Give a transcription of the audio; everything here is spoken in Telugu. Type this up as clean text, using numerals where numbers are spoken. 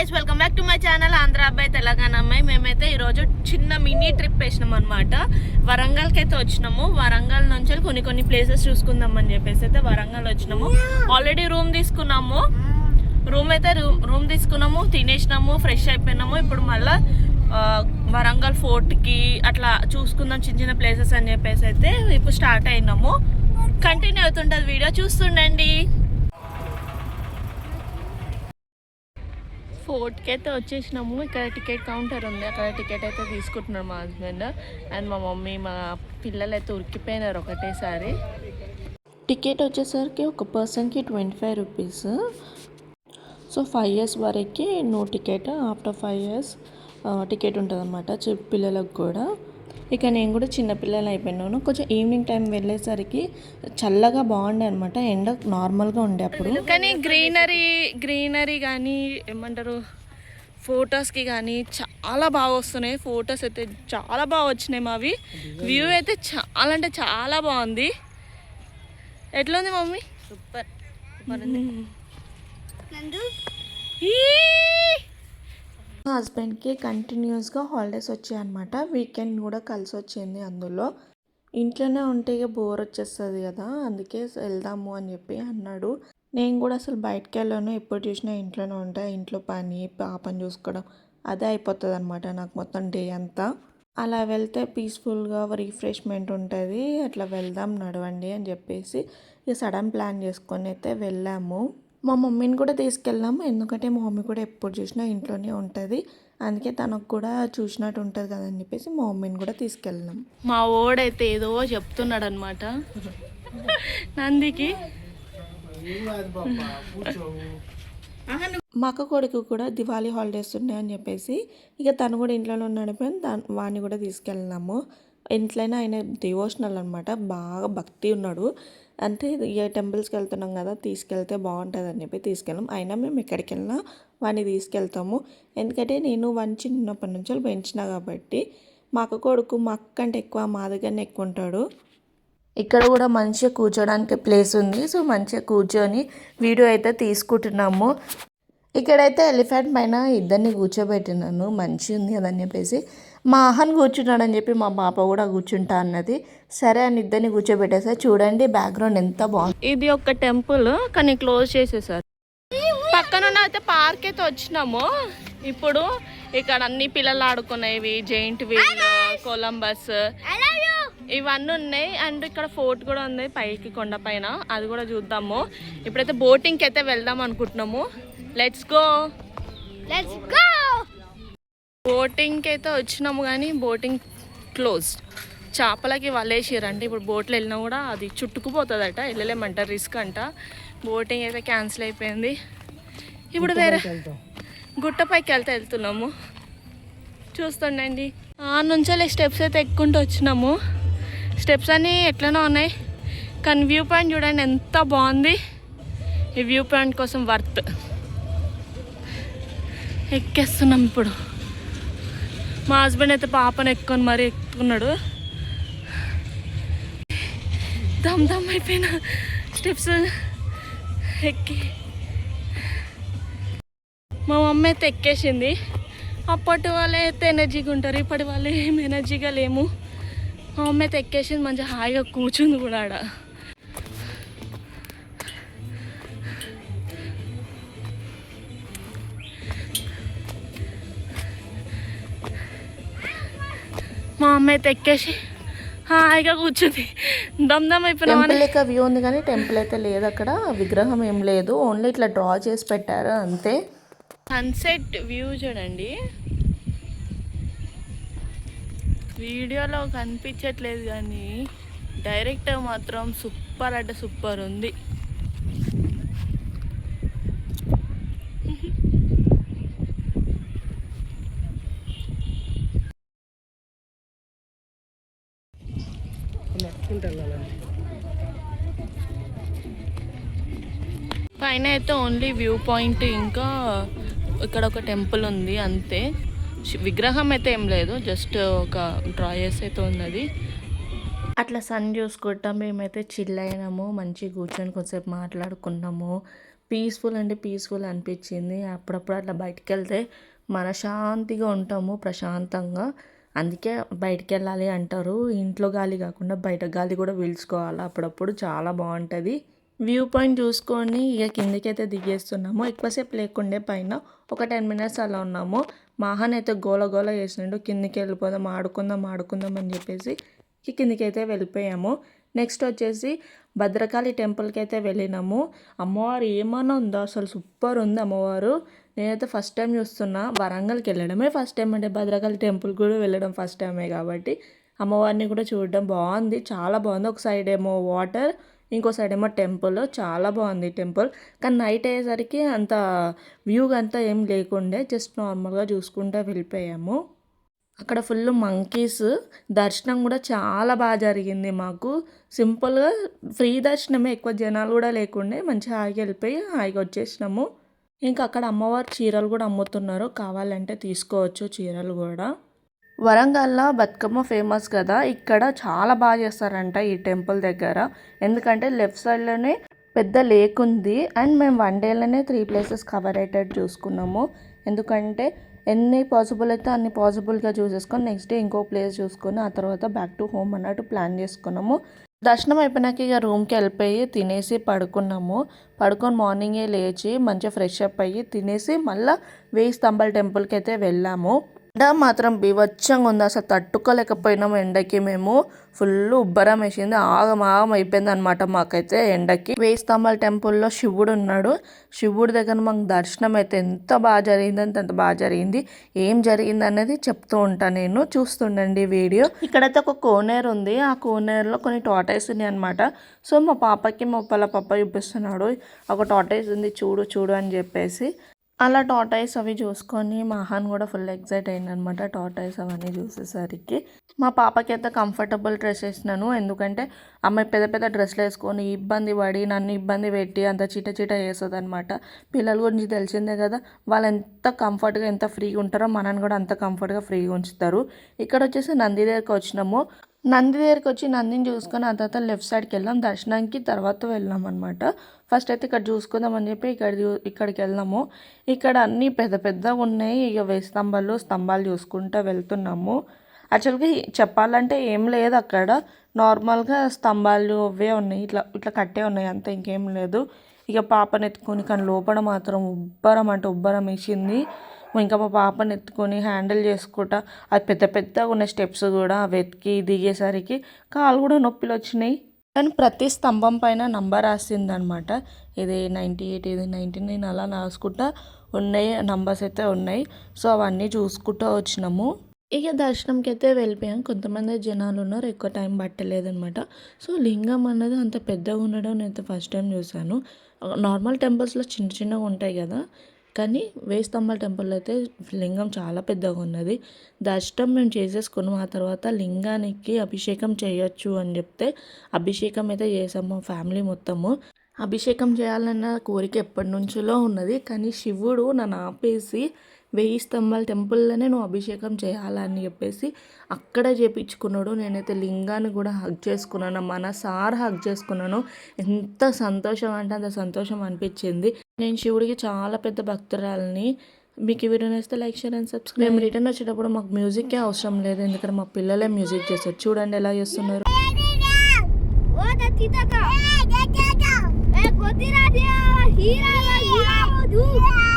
Guys, welcome back to my channel Andhra అబ్బాయి తెలంగాణ అమ్మాయి. మేమైతే ఈరోజు చిన్న మినీ ట్రిప్ వేసినాం అనమాట. వరంగల్కి అయితే వచ్చినాము. వరంగల్ నుంచి కొన్ని ప్లేసెస్ చూసుకుందాం అని చెప్పేసి అయితే వరంగల్ వచ్చినాము. ఆల్రెడీ రూమ్ తీసుకున్నాము. రూమ్ తీసుకున్నాము, తినేసినాము, ఫ్రెష్ అయిపోయినాము. ఇప్పుడు మళ్ళీ వరంగల్ ఫోర్ట్కి అట్లా చూసుకుందాం చిన్న ప్లేసెస్ అని చెప్పేసి అయితే ఇప్పుడు స్టార్ట్ అయినాము. కంటిన్యూ అవుతుంటుంది వీడియో, చూస్తుండండి. ఫోర్ట్కి అయితే వచ్చేసినాము. ఇక్కడ టికెట్ కౌంటర్ ఉంది, అక్కడ టికెట్ అయితే తీసుకుంటున్నారు మా హస్బెండ్ అండ్ మా మమ్మీ. మా పిల్లలు అయితే ఉరికిపోయినారు ఒకటేసారి. టికెట్ వచ్చేసరికి ఒక పర్సన్కి 25 రూపీస్. సో 5 years వరకు no ticket, after 5 years ticket ఉంటుంది అనమాట పిల్లలకు కూడా. ఇక నేను కూడా చిన్నపిల్లలు అయిపోయినాను. కొంచెం ఈవినింగ్ టైం వెళ్ళేసరికి చల్లగా బాగుండే అనమాట, ఎండ నార్మల్గా ఉండే అప్పుడు. కానీ గ్రీనరీ కానీ ఏమంటారు, ఫొటోస్కి కానీ చాలా బాగా వస్తున్నాయి. ఫొటోస్ అయితే చాలా బాగా వచ్చినాయి మావి. వ్యూ అయితే చాలా అంటే చాలా బాగుంది. ఎట్లా ఉంది మమ్మీ? సూపర్. మా హస్బెండ్కి కంటిన్యూస్గా హాలిడేస్ వచ్చాయన్నమాట. వీకెండ్ కూడా కలిసి వచ్చింది. అందులో ఇంట్లోనే ఉంటే బోర్ వచ్చేస్తుంది కదా, అందుకే వెళ్దాము అని చెప్పి అన్నాడు. నేను కూడా అసలు బయటకు వెళ్ళాను. ఎప్పుడు చూసినా ఇంట్లోనే ఉంటా. ఇంట్లో పని, పాపని చూసుకోవడం అదే అయిపోతుంది అనమాట నాకు మొత్తం డే అంతా. అలా వెళ్తే పీస్ఫుల్గా రిఫ్రెష్మెంట్ ఉంటుంది. అట్లా వెళ్దాం నడవండి అని చెప్పేసి ఇక సడన్ ప్లాన్ చేసుకొని అయితే వెళ్ళాము. మా మమ్మీని కూడా తీసుకెళ్ళాము, ఎందుకంటే మా మమ్మీ కూడా ఎప్పుడు చూసినా ఇంట్లోనే ఉంటుంది. అందుకే తనకు కూడా చూసినట్టు ఉంటుంది కదని చెప్పేసి మా మమ్మీని కూడా తీసుకెళ్ళాం. మా ఓడైతే ఏదో చెప్తున్నాడు అనమాట నందికి. మా అక్క కొడుకు కూడా దివాళీ హాలిడేస్ ఉన్నాయని చెప్పేసి ఇక తను కూడా ఇంట్లోనే ఉన్నాడు. వాడిని కూడా తీసుకెళ్ళినాము. ఇంట్లోనే ఆయన డివోషనల్ అనమాట, బాగా భక్తి ఉన్నాడు. అంటే ఏ టెంపుల్స్కి వెళ్తున్నాం కదా, తీసుకెళ్తే బాగుంటుంది అని చెప్పి తీసుకెళ్ళాం. అయినా మేము ఎక్కడికి వెళ్ళినా వాడిని తీసుకెళ్తాము. ఎందుకంటే నేను వాడిని చిన్నప్పటి నుంచి పెంచినా కాబట్టి. మా అక్క కొడుకు మా అక్క కంటే ఎక్కువ మా దగ్గరనే ఎక్కువ ఉంటాడు. ఇక్కడ కూడా మంచిగా కూర్చోడానికి ప్లేస్ ఉంది. సో మంచిగా కూర్చొని వీడియో అయితే తీసుకుంటున్నాము. ఇక్కడైతే ఎలిఫెంట్ పైన ఇద్దరిని కూర్చోబెట్టినాను, మంచిగా ఉంది అదని చెప్పేసి. మా అహన్ కూర్చున్నాడని చెప్పి మా పాప కూడా కూర్చుంటా అన్నది. సరే అని ఇద్దరిని కూర్చోబెట్టేసా. చూడండి బ్యాక్గ్రౌండ్ ఎంత బాగుంది. ఇది ఒక టెంపుల్ కానీ క్లోజ్ చేసేసారు. పక్కన అయితే పార్క్ అయితే వచ్చినాము. ఇప్పుడు ఇక్కడ అన్ని పిల్లలు ఆడుకునేవి, జైంట్ వీల్, కొలంబస్ ఇవన్నీ ఉన్నాయి. అండ్ ఇక్కడ ఫోర్ట్ కూడా ఉంది పైకి, కొండ పైన. అది కూడా చూద్దాము. ఇప్పుడైతే బోటింగ్కి అయితే వెళ్దాం అనుకుంటున్నాము. Let's go. బోటింగ్కి అయితే వచ్చినాము కానీ బోటింగ్ క్లోజ్. చేపలకి వలేసిరంటే ఇప్పుడు బోట్లో వెళ్ళినా కూడా అది చుట్టుకుపోతుందట, వెళ్ళలేమంటారు, రిస్క్ అంట. బోటింగ్ అయితే క్యాన్సిల్ అయిపోయింది. ఇప్పుడు వేరే గుట్టపైకి వెళ్తున్నాము. చూస్తుండండి. ఆ నుంచి స్టెప్స్ అయితే ఎక్కుంటూ వచ్చినాము. స్టెప్స్ అన్నీ ఎట్లనో ఉన్నాయి కానీ వ్యూ పాయింట్ చూడండి ఎంత బాగుంది. ఈ వ్యూ పాయింట్ కోసం వర్త్. ఎక్కేస్తున్నాం ఇప్పుడు. మా హస్బెండ్ అయితే పాపను ఎక్కుని మరీ ఎక్కుతున్నాడు. దమ్ అయిపోయిన స్టెప్స్ ఎక్కి మా మమ్మీ అయితే ఎక్కేసింది. అప్పటి వాళ్ళే అయితే ఎనర్జీగా ఉంటారు, ఇప్పటి వాళ్ళే ఏం ఎనర్జీగా లేము. మా మమ్మీ అయితే ఎక్కేసింది, మంచిగా హాయిగా కూర్చుంది కూడా ఆడ. మా అమ్మ అయితే ఎక్కేసి హాయిగా కూర్చుంది. దమ్ అయిపోయినా. లెక్క వ్యూ ఉంది కానీ టెంపుల్ అయితే లేదు, అక్కడ విగ్రహం ఏం లేదు, ఓన్లీ ఇట్లా డ్రా చేసి పెట్టారు అంతే. సన్సెట్ వ్యూ చూడండి, వీడియోలో కనిపించట్లేదు కానీ డైరెక్ట్ మాత్రం సూపర్ అంటే సూపర్ ఉంది. పైన అయితే ఓన్లీ వ్యూ పాయింట్, ఇంకా ఇక్కడ ఒక టెంపుల్ ఉంది అంతే. విగ్రహం అయితే ఏం లేదు, జస్ట్ ఒక డ్రా చేసి అయితే ఉన్నది. అట్లా సన్ చూసుకుంటా మేమైతే చిల్ అయినాము. మంచిగా కూర్చొని కొంచెంసేపు మాట్లాడుకున్నాము. పీస్ఫుల్ అంటే పీస్ఫుల్ అనిపించింది. అప్పుడప్పుడు అట్లా బయటికెళ్తే మనశ్శాంతిగా ఉంటాము, ప్రశాంతంగా. అందుకే బయటికెళ్ళాలి అంటారు. ఇంట్లో గాలి కాకుండా బయట గాలి కూడా పీల్చుకోవాలి అప్పుడప్పుడు, చాలా బాగుంటుంది. వ్యూ పాయింట్ చూసుకొని ఇక కిందికైతే దిగేస్తున్నాము. ఎక్కువసేపు లేకుండే పైన ఒక 10 మినిట్స్ అలా ఉన్నాము. మాహన్ అయితే గోల గోల చేసిండు, కిందికి వెళ్ళిపోదాం ఆడుకుందాం అని చెప్పేసి కిందికి అయితే వెళ్ళిపోయాము. నెక్స్ట్ వచ్చేసి భద్రకాళి టెంపుల్కి అయితే వెళ్ళినాము. అమ్మవారు ఏమన్నా ఉందో, అసలు సూపర్ ఉంది అమ్మవారు. నేనైతే ఫస్ట్ టైం చూస్తున్నా. వరంగల్కి వెళ్ళడమే ఫస్ట్ టైం, అంటే భద్రకాళి టెంపుల్ కూడా వెళ్ళడం ఫస్ట్ టైమే కాబట్టి అమ్మవారిని కూడా చూడడం బాగుంది, చాలా బాగుంది. ఒక సైడ్ ఏమో వాటర్, ఇంకో సైడ్ ఏమో టెంపుల్, చాలా బాగుంది టెంపుల్. కానీ నైట్ అయ్యేసరికి అంత వ్యూగా అంతా ఏం లేకుండే, జస్ట్ నార్మల్గా చూసుకుంటూ వెళ్ళిపోయాము. అక్కడ ఫుల్ మంకీస్, దర్శనం కూడా చాలా బాగా జరిగింది మాకు. సింపుల్గా ఫ్రీ దర్శనమే, ఎక్కువ జనాలు కూడా లేకుండే, మంచిగా హాయిగా వెళ్ళిపోయి హాయిగా వచ్చేసినాము. ఇంకా అక్కడ అమ్మవారి చీరలు కూడా అమ్ముతున్నారు, కావాలంటే తీసుకోవచ్చు చీరలు కూడా. వరంగల్లో బతుకమ్మ ఫేమస్ కదా, ఇక్కడ చాలా బాగా చేస్తారంట ఈ టెంపుల్ దగ్గర. ఎందుకంటే లెఫ్ట్ సైడ్లోనే పెద్ద లేక్ ఉంది. అండ్ మేము 1 డేలోనే 3 ప్లేసెస్ కవర్ అయ్యేటట్టు చూసుకున్నాము. ఎందుకంటే ఎన్ని పాసిబుల్ అయితే అన్ని పాసిబుల్గా చూసేసుకొని నెక్స్ట్ డే ఇంకో ప్లేస్ చూసుకొని ఆ తర్వాత బ్యాక్ టు హోమ్ అన్నట్టు ప్లాన్ చేసుకున్నాము. దర్శనం అయిపోయినాక ఇక రూమ్కి వెళ్ళిపోయి తినేసి పడుకున్నాము. పడుకొని మార్నింగే లేచి మంచిగా ఫ్రెష్ అప్ అయ్యి తినేసి మళ్ళీ 1000 స్తంభాల టెంపుల్కి అయితే వెళ్ళాము. ఎండ మాత్రం బీభత్సంగా ఉంది, అసలు తట్టుకోలేకపోయినాము ఎండకి. మేము ఫుల్ ఉబ్బరం వేసింది, ఆగం అయిపోయింది అనమాట మాకైతే ఎండకి. 1000 స్తంభాల టెంపుల్లో శివుడు ఉన్నాడు. శివుడి దగ్గర మాకు దర్శనం అయితే ఎంత బాగా జరిగిందంటే అంత బాగా జరిగింది. ఏం జరిగింది అనేది చెప్తూ ఉంటాను నేను, చూస్తుండండి వీడియో. ఇక్కడైతే ఒక కోనేరు ఉంది, ఆ కోనేరులో కొన్ని టార్టాయిస్ ఉన్నాయి అనమాట. సో మా పాపకి మా పాప చూపిస్తున్నాడు, ఒక టార్టాయిస్ ఉంది చూడు అని చెప్పేసి. అలా టార్టాయిస్ అవి చూసుకొని మహాన్ కూడా ఫుల్ ఎక్సైట్ అయిందనమాట టార్టాయిస్ అవన్నీ చూసేసరికి. మా పాపకి అయితే కంఫర్టబుల్ డ్రెస్ వేసినాను, ఎందుకంటే అమ్మాయి పెద్ద డ్రెస్లు వేసుకొని ఇబ్బంది పడి నన్ను ఇబ్బంది పెట్టి అంత చీట వేస్తుంది అనమాట. పిల్లల గురించి తెలిసిందే కదా, వాళ్ళు ఎంత కంఫర్ట్గా ఎంత ఫ్రీగా ఉంటారో మనని కూడా అంత కంఫర్ట్గా ఫ్రీగా ఉంచుతారు. ఇక్కడ వచ్చేసి నంది దగ్గరికి వచ్చినాము. నంది దగ్గరికి వచ్చి నందిని చూసుకొని ఆ తర్వాత లెఫ్ట్ సైడ్కి వెళ్ళాం దర్శనానికి, తర్వాత వెళ్ళాం అనమాట. ఫస్ట్ అయితే ఇక్కడ చూసుకుందామని చెప్పి ఇక్కడికి వెళ్ళాము. ఇక్కడ అన్నీ పెద్దగా ఉన్నాయి. ఇక 1000 స్తంభాలు చూసుకుంటూ వెళ్తున్నాము. యాక్చువల్గా చెప్పాలంటే ఏం లేదు అక్కడ, నార్మల్గా స్తంభాలు అవే ఉన్నాయి, ఇట్లా కట్టే ఉన్నాయి అంతే, ఇంకేం లేదు. ఇక పాపను ఎత్తుకొని, కానీ లోపల మాత్రం ఉబ్బరం వేసింది. ఇంకా మా పాపని ఎత్తుకొని హ్యాండిల్ చేసుకుంటా, అది పెద్దగా ఉన్న స్టెప్స్ కూడా వెతికి దిగేసరికి కాళ్ళు కూడా నొప్పులు వచ్చినాయి. కానీ ప్రతి స్తంభం పైన నంబర్ రాసిందనమాట, ఇది 98, ఇది 99 అలా రాసుకుంటా ఉన్నాయి, నంబర్స్ అయితే ఉన్నాయి. సో అవన్నీ చూసుకుంటూ వచ్చినాము. ఇక దర్శనంకి అయితే వెళ్ళిపోయాం. కొంతమంది జనాలు ఉన్నారు, ఎక్కువ టైం పట్టలేదనమాట. సో లింగం అన్నది అంత పెద్దగా ఉండడం నేనైతే ఫస్ట్ టైం చూసాను. నార్మల్ టెంపుల్స్లో చిన్నగా ఉంటాయి కదా, కానీ 1000 స్తంభాల టెంపుల్లో అయితే లింగం చాలా పెద్దగా ఉన్నది. దర్శనం మేము చేసేసుకున్నాం. ఆ తర్వాత లింగానికి అభిషేకం చేయొచ్చు అని చెప్తే అభిషేకం అయితే చేసాము మా ఫ్యామిలీ మొత్తము. అభిషేకం చేయాలన్న కోరిక ఎప్పటి నుంచో ఉన్నది, కానీ శివుడు నన్ను ఆపేసి 1000 స్తంభాల టెంపుల్లోనే నువ్వు అభిషేకం చేయాలని చెప్పేసి అక్కడే చేయించుకున్నాడు. నేనైతే లింగాన్ని కూడా హగ్ చేసుకున్నాను, మనసారా హగ్ చేసుకున్నాను. ఎంత సంతోషం అంటే అంత సంతోషం అనిపించింది. నేను శివుడికి చాలా పెద్ద భక్తురాలని. మీకు ఈ వీడియో నచ్చితే లైక్, షేర్ అండ్ సబ్స్క్రైబ్. మేము రిటర్న్ వచ్చేటప్పుడు మాకు మ్యూజిక్కే అవసరం లేదు, ఎందుకంటే మా పిల్లలే మ్యూజిక్ చేస్తారు. చూడండి ఎలా చేస్తున్నారు. Hira